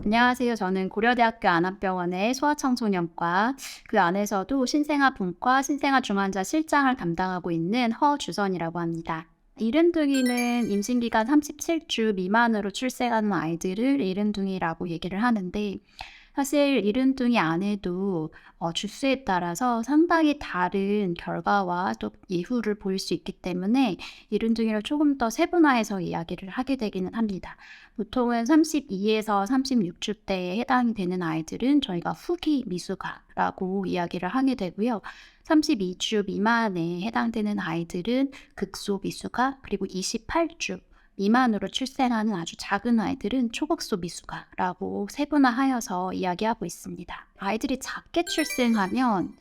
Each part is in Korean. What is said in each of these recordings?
안녕하세요. 저는 고려대학교 안암병원의 소아청소년과 그 안에서도 신생아 분과 신생아 중환자 실장을 담당하고 있는 허주선이라고 합니다. 이른둥이는 임신기간 37주 미만으로 출생하는 아이들을 이른둥이라고 얘기를 하는데, 사실 이른둥이 안에도 주수에 따라서 상당히 다른 결과와 또 이후를 보일 수 있기 때문에 이른둥이를 조금 더 세분화해서 이야기를 하게 되기는 합니다. 보통은 32에서 36주 때에 해당이 되는 아이들은 저희가 후기 미숙아라고 이야기를 하게 되고요. 32주 미만에 해당되는 아이들은 극소 미숙아, 그리고 28주 미만으로 출생하는 아주 작은 아이들은 초극소 미숙아라고 세분화하여서 이야기하고 있습니다. 아이들이 작게 출생하면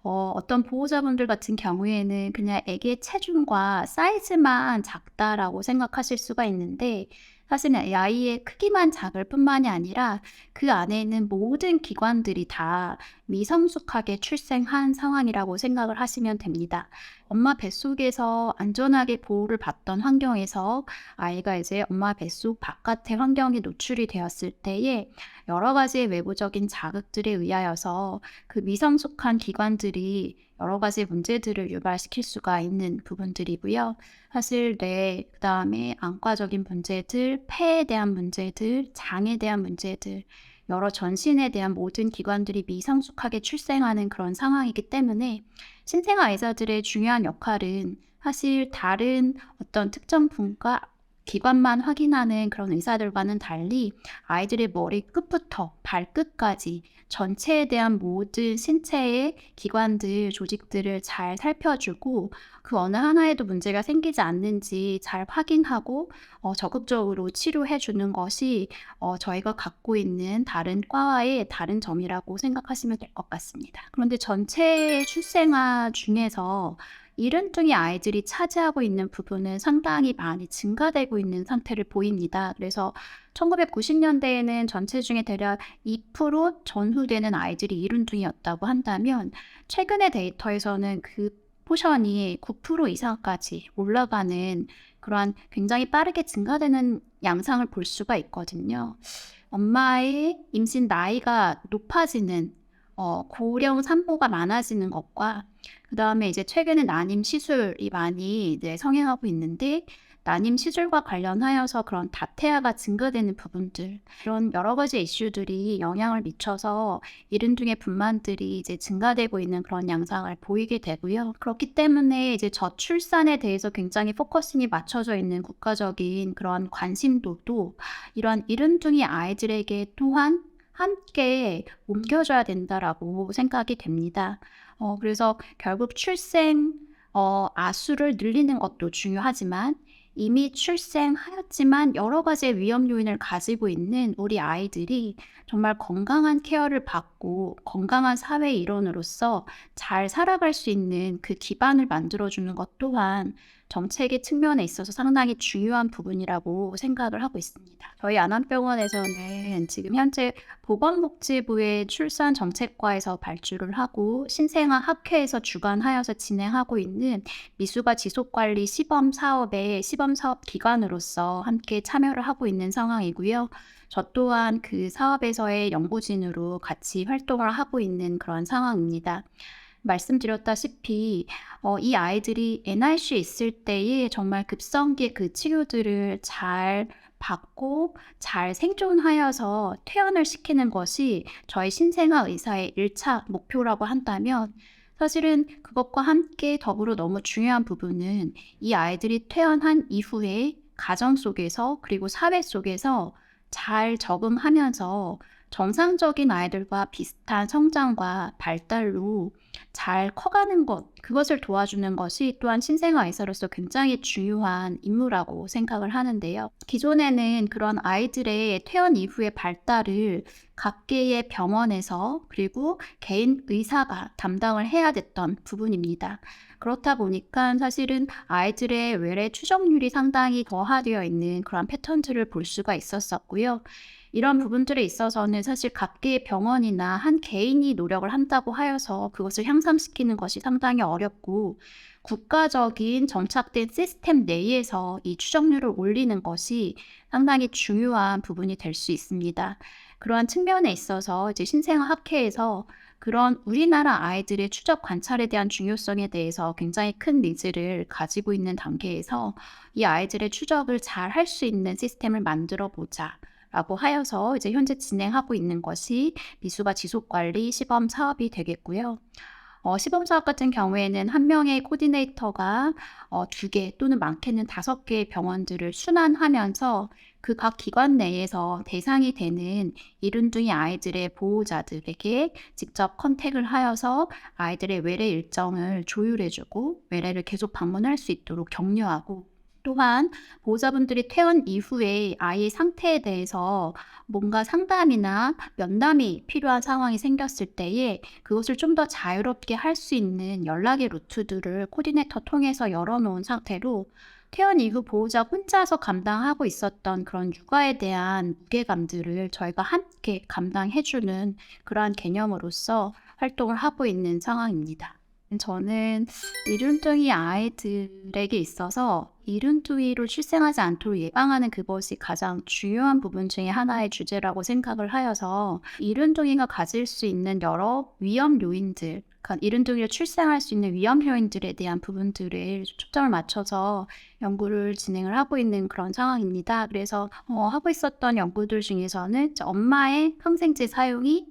어떤 보호자분들 같은 경우에는 그냥 애기의 체중과 사이즈만 작다라고 생각하실 수가 있는데, 사실은 이 아이의 크기만 작을 뿐만이 아니라 그 안에 있는 모든 기관들이 다 미성숙하게 출생한 상황이라고 생각을 하시면 됩니다. 엄마 뱃속에서 안전하게 보호를 받던 환경에서 아이가 이제 엄마 뱃속 바깥의 환경에 노출이 되었을 때에 여러 가지의 외부적인 자극들에 의하여서 그 미성숙한 기관들이 여러 가지 문제들을 유발시킬 수가 있는 부분들이고요. 사실 그다음에 안과적인 문제들, 폐에 대한 문제들, 장에 대한 문제들, 여러 전신에 대한 모든 기관들이 미성숙하게 출생하는 그런 상황이기 때문에 신생아 의사들의 중요한 역할은 사실 다른 어떤 특정 분과 기관만 확인하는 그런 의사들과는 달리 아이들의 머리 끝부터 발끝까지 전체에 대한 모든 신체의 기관들, 조직들을 잘 살펴주고 그 어느 하나에도 문제가 생기지 않는지 잘 확인하고 적극적으로 치료해 주는 것이 저희가 갖고 있는 다른 과와의 다른 점이라고 생각하시면 될 것 같습니다. 그런데 전체 출생아 중에서 이른둥이 아이들이 차지하고 있는 부분은 상당히 많이 증가되고 있는 상태를 보입니다. 그래서 1990년대에는 전체 중에 대략 2% 전후되는 아이들이 이른둥이였다고 한다면 최근의 데이터에서는 그 포션이 9% 이상까지 올라가는 그러한 굉장히 빠르게 증가되는 양상을 볼 수가 있거든요. 엄마의 임신 나이가 높아지는 고령 산모가 많아지는 것과 그다음에 이제 최근에 난임 시술이 많이 성행하고 있는데 난임 시술과 관련하여서 그런 다태아가 증가되는 부분들, 이런 여러 가지 이슈들이 영향을 미쳐서 이른둥이 분만들이 이제 증가되고 있는 그런 양상을 보이게 되고요. 그렇기 때문에 이제 저출산에 대해서 굉장히 포커싱이 맞춰져 있는 국가적인 그런 관심도도 이러한 이른둥이 아이들에게 또한 함께 옮겨줘야 된다라고 생각이 됩니다. 그래서 결국 아수를 늘리는 것도 중요하지만 이미 출생하였지만 여러 가지의 위험 요인을 가지고 있는 우리 아이들이 정말 건강한 케어를 받고 건강한 사회 일원으로서 잘 살아갈 수 있는 그 기반을 만들어주는 것 또한 정책의 측면에 있어서 상당히 중요한 부분이라고 생각을 하고 있습니다. 저희 안암병원에서는 지금 현재 보건복지부의 출산정책과에서 발주를 하고 신생아 학회에서 주관하여서 진행하고 있는 미숙아 지속관리 시범사업의 시범사업 기관으로서 함께 참여를 하고 있는 상황이고요. 저 또한 그 사업에서의 연구진으로 같이 활동을 하고 있는 그런 상황입니다. 말씀드렸다시피 이 아이들이 NICU에 있을 때에 정말 급성기의 그 치료들을 잘 받고 잘 생존하여서 퇴원을 시키는 것이 저희 신생아 의사의 1차 목표라고 한다면, 사실은 그것과 함께 더불어 너무 중요한 부분은 이 아이들이 퇴원한 이후에 가정 속에서 그리고 사회 속에서 잘 적응하면서 정상적인 아이들과 비슷한 성장과 발달로 잘 커가는 것, 그것을 도와주는 것이 또한 신생아 의사로서 굉장히 중요한 임무라고 생각을 하는데요. 기존에는 그런 아이들의 퇴원 이후의 발달을 각계의 병원에서 그리고 개인 의사가 담당을 해야 됐던 부분입니다. 그렇다 보니까 사실은 아이들의 외래 추정률이 상당히 저하되어 있는 그런 패턴들을 볼 수가 있었었고요. 이런 부분들에 있어서는 사실 각계의 병원이나 한 개인이 노력을 한다고 하여서 그것을 향상시키는 것이 상당히 어렵고, 국가적인 정착된 시스템 내에서 이 추정률을 올리는 것이 상당히 중요한 부분이 될 수 있습니다. 그러한 측면에 있어서 이제 신생아학회에서 그런 우리나라 아이들의 추적 관찰에 대한 중요성에 대해서 굉장히 큰 니즈를 가지고 있는 단계에서 이 아이들의 추적을 잘 할 수 있는 시스템을 만들어 보자. 라고 하여서 이제 현재 진행하고 있는 것이 미수가 지속관리 시범 사업이 되겠고요. 시범 사업 같은 경우에는 한 명의 코디네이터가 2개 또는 많게는 5개의 병원들을 순환하면서 그 각 기관 내에서 대상이 되는 이른둥이 아이들의 보호자들에게 직접 컨택을 하여서 아이들의 외래 일정을 조율해주고 외래를 계속 방문할 수 있도록 격려하고, 또한 보호자분들이 퇴원 이후에 아이의 상태에 대해서 뭔가 상담이나 면담이 필요한 상황이 생겼을 때에 그것을 좀 더 자유롭게 할 수 있는 연락의 루트들을 코디네이터 통해서 열어놓은 상태로 퇴원 이후 보호자 혼자서 감당하고 있었던 그런 육아에 대한 무게감들을 저희가 함께 감당해주는 그러한 개념으로서 활동을 하고 있는 상황입니다. 저는 이른둥이 아이들에게 있어서 이른둥이로 출생하지 않도록 예방하는 그것이 가장 중요한 부분 중에 하나의 주제라고 생각을 하여서 이른둥이가 가질 수 있는 여러 위험 요인들, 그러니까 이른둥이를 출생할 수 있는 위험 요인들에 대한 부분들을 초점을 맞춰서 연구를 진행을 하고 있는 그런 상황입니다. 그래서 하고 있었던 연구들 중에서는 엄마의 항생제 사용이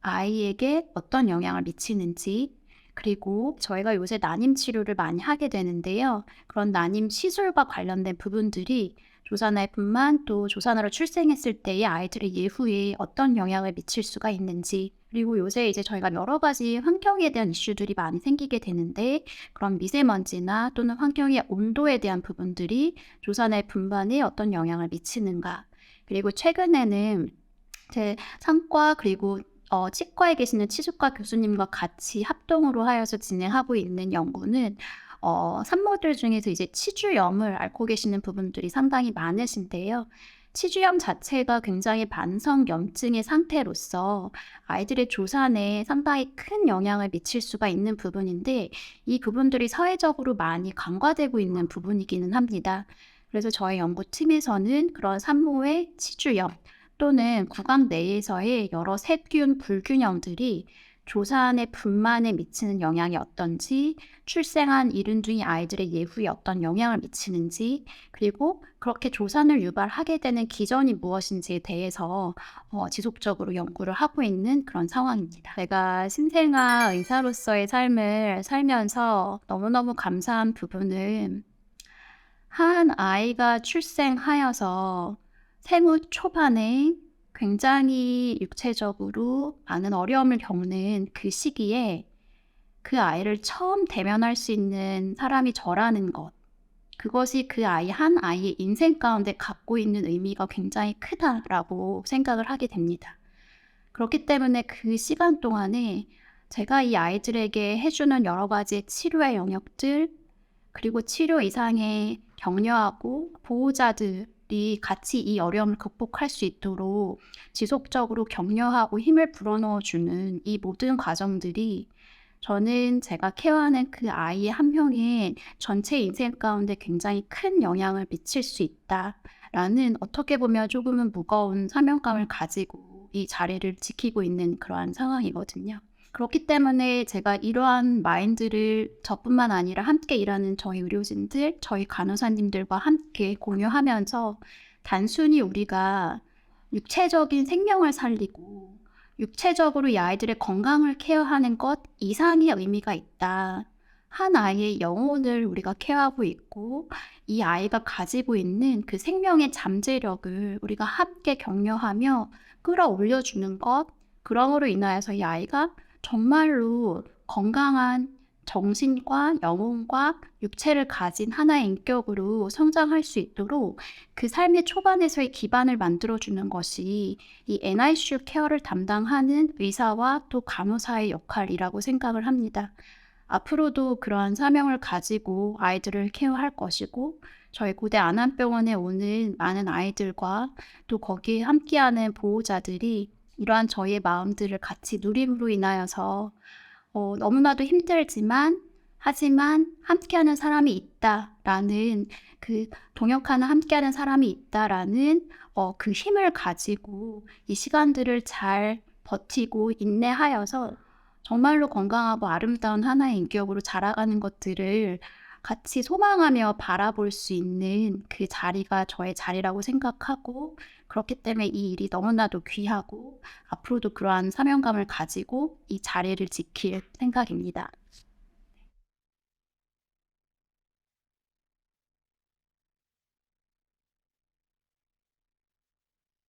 아이에게 어떤 영향을 미치는지, 그리고 저희가 요새 난임 치료를 많이 하게 되는데요. 그런 난임 시술과 관련된 부분들이 조산아이뿐만 또 조산아로 출생했을 때의 아이들의 예후에 어떤 영향을 미칠 수가 있는지, 그리고 요새 이제 저희가 여러 가지 환경에 대한 이슈들이 많이 생기게 되는데 그런 미세먼지나 또는 환경의 온도에 대한 부분들이 조산아의 분반에 어떤 영향을 미치는가, 그리고 최근에는 제 상과 그리고 치과에 계시는 치주과 교수님과 같이 합동으로 하여서 진행하고 있는 연구는 산모들 중에서 이제 치주염을 앓고 계시는 부분들이 상당히 많으신데요. 치주염 자체가 굉장히 만성염증의 상태로서 아이들의 조산에 상당히 큰 영향을 미칠 수가 있는 부분인데 이 부분들이 사회적으로 많이 간과되고 있는 부분이기는 합니다. 그래서 저희 연구팀에서는 그런 산모의 치주염 또는 구강 내에서의 여러 세균 불균형들이 조산의 분만에 미치는 영향이 어떤지, 출생한 이른둥이 아이들의 예후에 어떤 영향을 미치는지, 그리고 그렇게 조산을 유발하게 되는 기전이 무엇인지에 대해서 지속적으로 연구를 하고 있는 그런 상황입니다. 제가 신생아 의사로서의 삶을 살면서 너무너무 감사한 부분은 한 아이가 출생하여서 생후 초반에 굉장히 육체적으로 많은 어려움을 겪는 그 시기에 그 아이를 처음 대면할 수 있는 사람이 저라는 것, 그것이 그 아이 한 아이의 인생 가운데 갖고 있는 의미가 굉장히 크다라고 생각을 하게 됩니다. 그렇기 때문에 그 시간 동안에 제가 이 아이들에게 해주는 여러 가지 치료의 영역들, 그리고 치료 이상의 격려하고 보호자들이 같이 이 어려움을 극복할 수 있도록 지속적으로 격려하고 힘을 불어넣어주는 이 모든 과정들이 저는 제가 케어하는 그 아이 한 명의 전체 인생 가운데 굉장히 큰 영향을 미칠 수 있다라는, 어떻게 보면 조금은 무거운 사명감을 가지고 이 자리를 지키고 있는 그러한 상황이거든요. 그렇기 때문에 제가 이러한 마인드를 저뿐만 아니라 함께 일하는 저희 의료진들, 저희 간호사님들과 함께 공유하면서 단순히 우리가 육체적인 생명을 살리고 육체적으로 이 아이들의 건강을 케어하는 것 이상의 의미가 있다. 한 아이의 영혼을 우리가 케어하고 있고 이 아이가 가지고 있는 그 생명의 잠재력을 우리가 함께 격려하며 끌어올려주는 것, 그러므로 인하여서 이 아이가 정말로 건강한 정신과 영혼과 육체를 가진 하나의 인격으로 성장할 수 있도록 그 삶의 초반에서의 기반을 만들어주는 것이 이 NICU 케어를 담당하는 의사와 또 간호사의 역할이라고 생각을 합니다. 앞으로도 그러한 사명을 가지고 아이들을 케어할 것이고, 저희 고대 안암병원에 오는 많은 아이들과 또 거기에 함께하는 보호자들이 이러한 저희의 마음들을 같이 누림으로 인하여서 너무나도 힘들지만 하지만 함께하는 사람이 있다라는 그 동역하는 함께하는 사람이 있다라는 그 힘을 가지고 이 시간들을 잘 버티고 인내하여서 정말로 건강하고 아름다운 하나의 인격으로 자라가는 것들을 같이 소망하며 바라볼 수 있는 그 자리가 저의 자리라고 생각하고 그렇기 때문에 이 일이 너무나도 귀하고 앞으로도 그러한 사명감을 가지고 이 자리를 지킬 생각입니다.